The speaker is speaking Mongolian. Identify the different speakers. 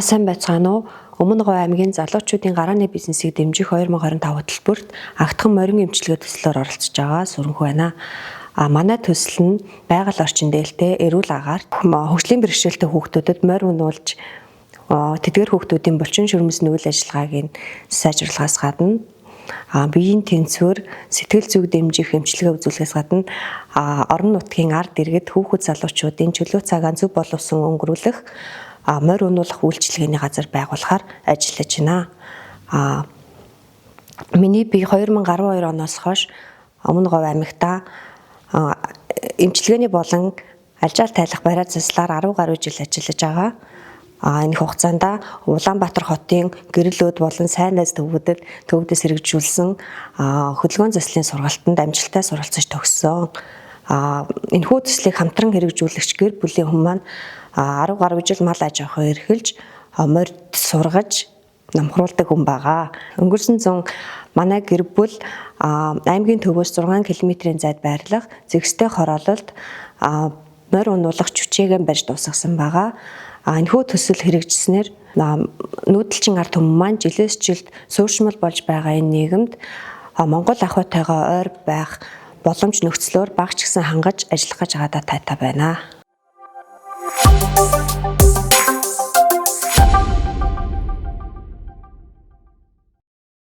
Speaker 1: Сайн байцгаана уу? Өмнө Говь аймгийн залуучуудын гарааны бизнесийг дэмжих 2025 хөтөлбөрт Агтхан морин эмчилгээ төслөөр оролцож байгаа Сүрэнх байна. Манай төсөл нь байгаль орчин дээлтэй эрүүл агаарт хөгжлийн бэрхшээлтэй хүүхдүүдэд морь унуулж тэдгээр хүүхдүүдийн булчин шүрмэсний үйл ажиллагааг нь сайжруулахаас гадна биеийн тэнцвэр, сэтгэл зүйг дэмжих эмчилгээ үзүүлэхээс гадна орон нутгийн ард иргэд хүүхэд залуучуудын чөлөө цагаа зөв боловсон өнгөрүүлэх морь унуулах үйлчилгээний газар байгуулахаар ажиллаж байна. Миний би 2012 оноос хойш Өмнө Говь аймагта эмчилгээний болон альжаал тайлах бариа заслаар 10 гаруй жил ажиллаж байгаа. Энэ хугацаанд Улаанбаатар хотын гэрлүүд болон сайн найз төвүүдэд төвдөөс хэрэгжүүлсэн хөдөлгөөн заслын сургалтанд амжилттай суралцж төгссөн. Энэхүү төслийг хамтран хэрэгжүүлэгч гэр бүлийн хүмүүс маань 10 гаруй жил мал аж ахуй эрхэлж морьд сургаж намхруулдаг хүн байгаа. Өнгөрсөн зун манай гэр бүл аймгийн төвөөс 6 км-ийн зайд байрлах зэгстэй хороололд морь унуулах жүчээгэн барьж дуусгасан байгаа. Энэхүү төсөл хэрэгжснээр нүүдэлчин ард түмэн маань жилээс жилд суурьшмал болж байгаа энэ нийгэмд Монгол ахуйтайгаа ойр байх боломж нөхцлөөр багч гисэн хангаж ажиллах гэж байгаадаа тайтай байна.